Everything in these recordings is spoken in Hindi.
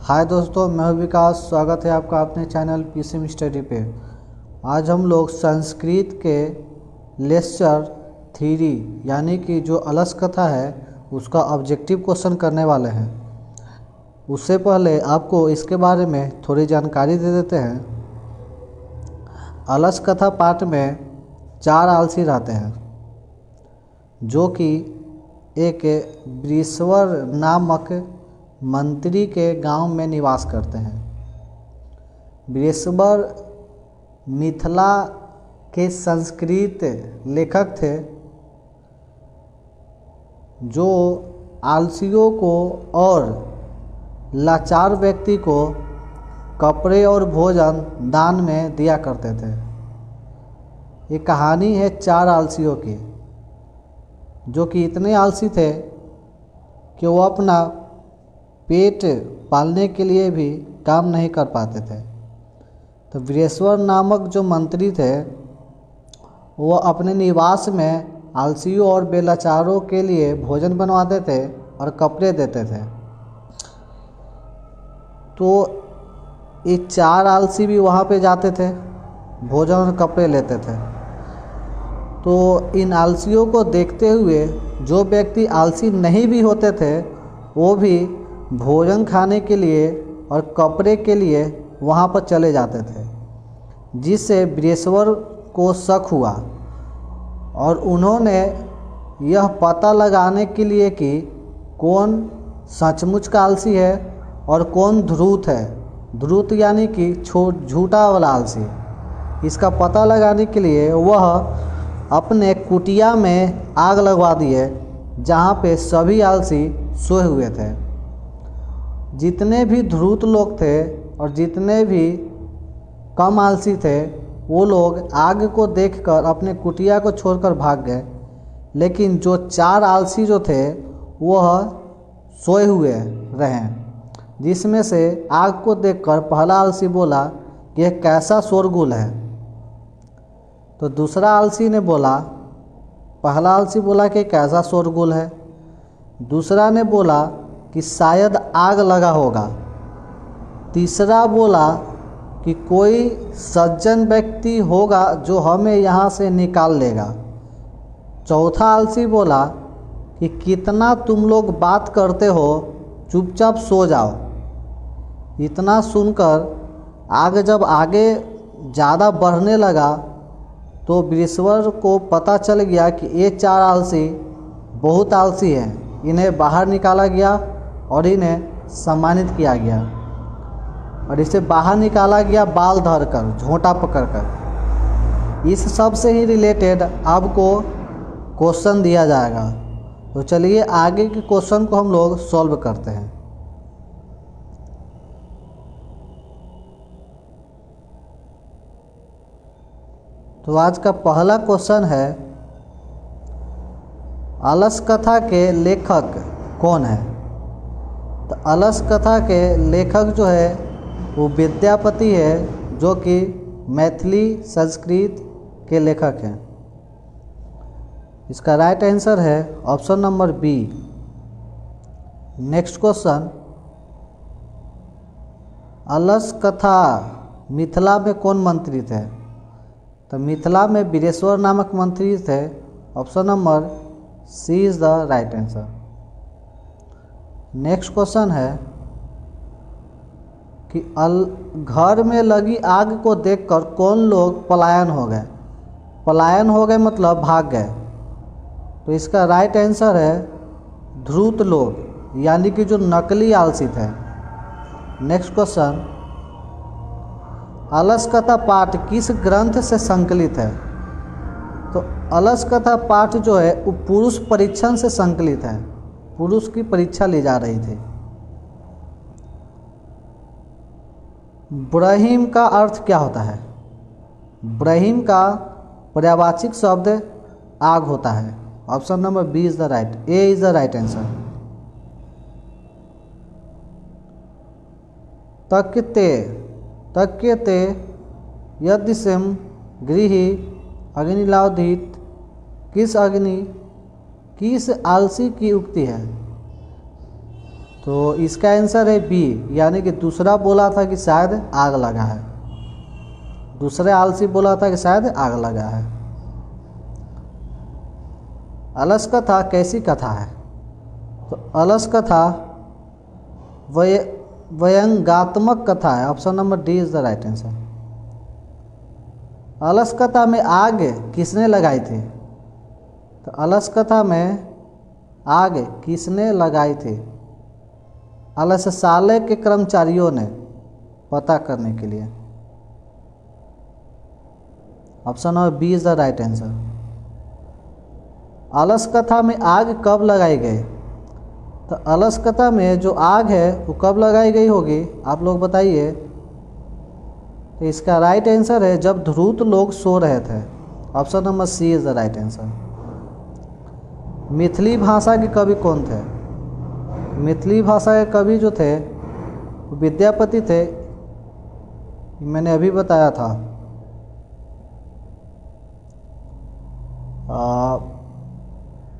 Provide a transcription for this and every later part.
हाय दोस्तों, मैं हूं विकास। स्वागत है आपका अपने चैनल पीसीएम स्टडी पे। आज हम लोग संस्कृत के लेक्चर थ्री यानी कि जो अलस कथा है उसका ऑब्जेक्टिव क्वेश्चन करने वाले हैं। उससे पहले आपको इसके बारे में थोड़ी जानकारी दे देते हैं। अलस कथा पाठ में 4 आलसी रहते हैं जो कि एक वृषवर नामक मंत्री के गांव में निवास करते हैं। वृषवर मिथिला के संस्कृत लेखक थे जो आलसियों को और लाचार व्यक्ति को कपड़े और भोजन दान में दिया करते थे। ये कहानी है 4 आलसियों की जो कि इतने आलसी थे कि वो अपना पेट पालने के लिए भी काम नहीं कर पाते थे। तो वृषवर नामक जो मंत्री थे वो अपने निवास में आलसियों और बेलाचारों के लिए भोजन बनवाते थे और कपड़े देते थे। तो ये 4 आलसी भी वहाँ पे जाते थे, भोजन और कपड़े लेते थे। तो इन आलसियों को देखते हुए जो व्यक्ति आलसी नहीं भी होते थे वो भी भोजन खाने के लिए और कपड़े के लिए वहाँ पर चले जाते थे, जिससे वृषवर को शक हुआ और उन्होंने यह पता लगाने के लिए कि कौन सचमुच का आलसी है और कौन धूर्त है। धूर्त यानी कि झूठा वाला आलसी। इसका पता लगाने के लिए वह अपने कुटिया में आग लगवा दिए जहाँ पे सभी आलसी सोए हुए थे। जितने भी धूर्त लोग थे और जितने भी कम आलसी थे वो लोग आग को देखकर अपने कुटिया को छोड़कर भाग गए। लेकिन जो 4 आलसी जो थे वह सोए हुए रहे, जिसमें से आग को देखकर पहला आलसी बोला कि यह कैसा शोरगुल है। तो दूसरा आलसी ने बोला, पहला आलसी बोला कि कैसा शोरगुल है। दूसरा ने बोला कि शायद आग लगा होगा। तीसरा बोला कि कोई सज्जन व्यक्ति होगा जो हमें यहाँ से निकाल लेगा। चौथा आलसी बोला कि कितना तुम लोग बात करते हो, चुपचाप सो जाओ। इतना सुनकर आग जब आगे ज़्यादा बढ़ने लगा तो वृषवर को पता चल गया कि ये 4 आलसी बहुत आलसी हैं। इन्हें बाहर निकाला गया और इन्हें सम्मानित किया गया और इसे बाहर निकाला गया बाल धरकर, झोंटा पकड़कर। इस सब से ही रिलेटेड आपको क्वेश्चन दिया जाएगा। तो चलिए आगे के क्वेश्चन को हम लोग सॉल्व करते हैं। तो आज का पहला क्वेश्चन है, अलस कथा के लेखक कौन है? तो अलस कथा के लेखक जो है वो विद्यापति है जो कि मैथिली संस्कृत के लेखक हैं। इसका राइट आंसर है option number B. Next question, अलस कथा मिथिला में कौन मंत्री थे? तो मिथिला में वृषवर नामक मंत्री थे। Option number C is the right answer. Next question है कि घर में लगी आग को देखकर कौन लोग पलायन हो गए? पलायन हो गए मतलब भाग गए। तो इसका राइट आंसर है धूर्त लोग, यानी कि जो नकली आलसी थे। नेक्स्ट क्वेश्चन, अलस कथा पाठ किस ग्रंथ से संकलित है? तो अलस कथा पाठ जो है वो पुरुष परीक्षण से संकलित है। पुरुष की परीक्षा ली जा रही थी। ब्रहीम का अर्थ क्या होता है? ब्रहीम का पर्यायवाची शब्द आग होता है। Option number B is the right, A is the right answer. तक्यते यदिशम गृही अग्निलाधित किस आलसी की उक्ति है? तो इसका आंसर है बी, यानी कि दूसरा बोला था कि शायद आग लगा है। दूसरे आलसी बोला था कि शायद आग लगा है। अलस कथा कैसी कथा है? तो अलस कथा व्यंग्यात्मक कथा है। Option number D is the right answer. अलस कथा में आग किसने लगाई थी? तो अलस कथा में आग किसने लगाई थी? अलसशाले के कर्मचारियों ने, पता करने के लिए। Option number B is the right answer. अलस कथा में आग कब लगाई गई? तो अलस कथा में जो आग है वो कब लगाई गई होगी, आप लोग बताइए। तो इसका राइट आंसर है जब ध्रुत लोग सो रहे थे। Option number C is the right answer. Maithili भाषा के कवि कौन थे? मिथिली भाषा के कवि जो थे वो विद्यापति थे, मैंने अभी बताया था।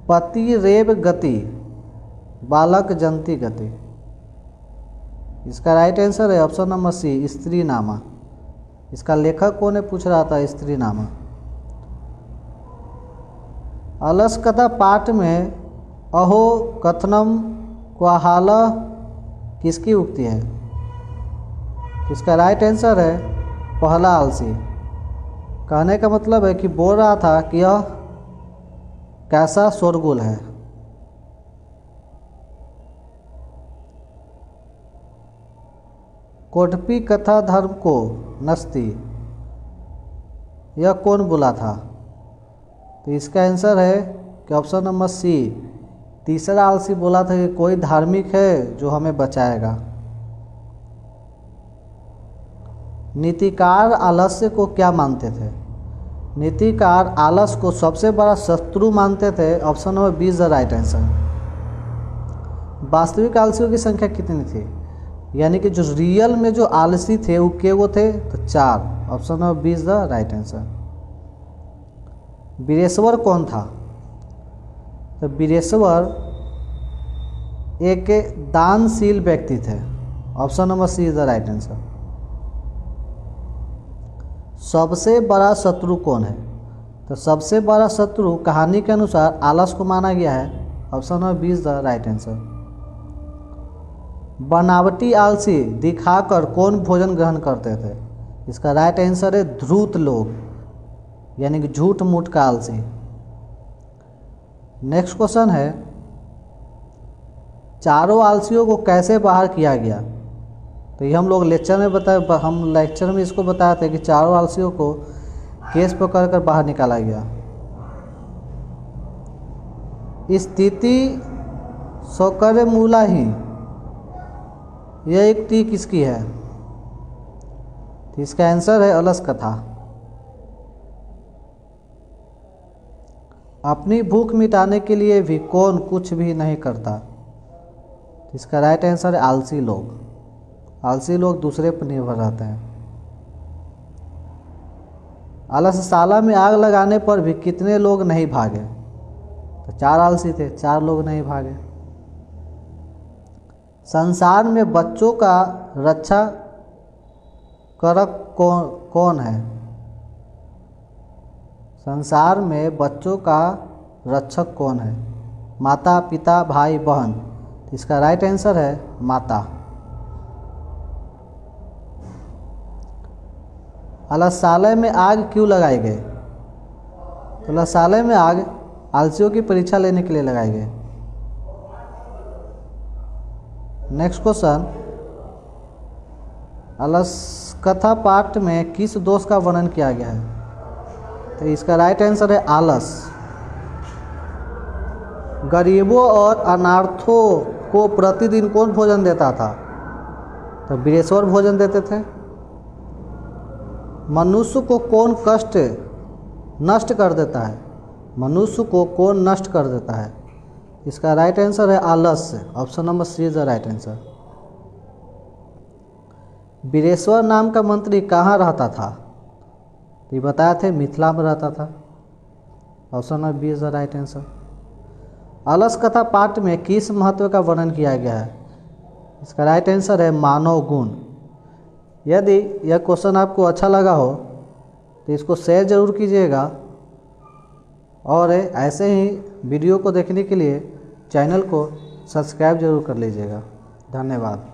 पति रेव गति, बालक जंती गति। इसका राइट आंसर है ऑप्शन नंबर सी, स्त्री नामा। इसका लेखक कौन है पूछ रहा था, स्त्री नामा। अलस कथा पाठ में अहो कथनम क्वाहाल किसकी उक्ति है? इसका राइट आंसर है पहला आलसी। कहने का मतलब है कि बोल रहा था कि यह कैसा शोरगुल है। कोटपी कथा धर्म को नस्ती, यह कौन बोला था? तो इसका आंसर है कि ऑप्शन नंबर सी, तीसरा आलसी बोला था कि कोई धार्मिक है जो हमें बचाएगा। नीतिकार आलस्य को क्या मानते थे? नीतिकार आलस को सबसे बड़ा शत्रु मानते थे। Option number B is the right answer. वास्तविक आलसियों की संख्या कितनी थी? यानी कि जो रियल में जो आलसी थे वो थे? तो 4। Option number B is the right answer. Vireshwar कौन था? तो वीरेश्वर एक दानशील व्यक्ति थे। Option number C is the right answer. सबसे बड़ा शत्रु कौन है? तो सबसे बड़ा शत्रु कहानी के अनुसार आलस को माना गया है। Option number B is the right answer. बनावटी आलसी दिखाकर कौन भोजन ग्रहण करते थे? इसका राइट आंसर है ध्रुत लोग, यानी कि झूठ मूठ का आलसी। नेक्स्ट क्वेश्चन है, चारों आलसियों को कैसे बाहर किया गया? तो ये हम लोग लेक्चर में इसको बताए थे कि चारों आलसियों को केस पकड़कर बाहर निकाला गया। स्थिति सौकर्य मूला ही, यह एक टी किसकी है? तो इसका आंसर है अलस कथा। अपनी भूख मिटाने के लिए भी कौन कुछ भी नहीं करता? इसका राइट आंसर है आलसी लोग। आलसी लोग दूसरे पर निर्भर रहते हैं। आलसशाला में आग लगाने पर भी कितने लोग नहीं भागे? तो 4 आलसी थे, 4 लोग नहीं भागे। संसार में बच्चों का रक्षा करक कौन है? संसार में बच्चों का रक्षक कौन है? माता, पिता, भाई, बहन। इसका राइट आंसर है माता। अलसालय में आग क्यों लगाई गई? तो अलसालय में आग आलसियों की परीक्षा लेने के लिए लगाई गई। नेक्स्ट क्वेश्चन, अलस कथा पाठ में किस दोष का वर्णन किया गया है? तो इसका राइट आंसर है आलस। गरीबों और अनाथों को प्रतिदिन कौन भोजन देता था? तो वीरेश्वर भोजन देते थे। मनुष्य को कौन कष्ट नष्ट कर देता है? मनुष्य को कौन नष्ट कर देता है? इसका राइट आंसर है आलस्य। Option number C is the right answer. Vireshwar नाम का मंत्री कहाँ रहता था? ये बताया थे मिथिला में रहता था। Option number B is the right answer. अलस कथा पाठ में किस महत्व का वर्णन किया गया है? इसका राइट आंसर है मानव गुण। यदि यह क्वेश्चन आपको अच्छा लगा हो तो इसको शेयर ज़रूर कीजिएगा और ऐसे ही वीडियो को देखने के लिए चैनल को सब्सक्राइब जरूर कर लीजिएगा। धन्यवाद।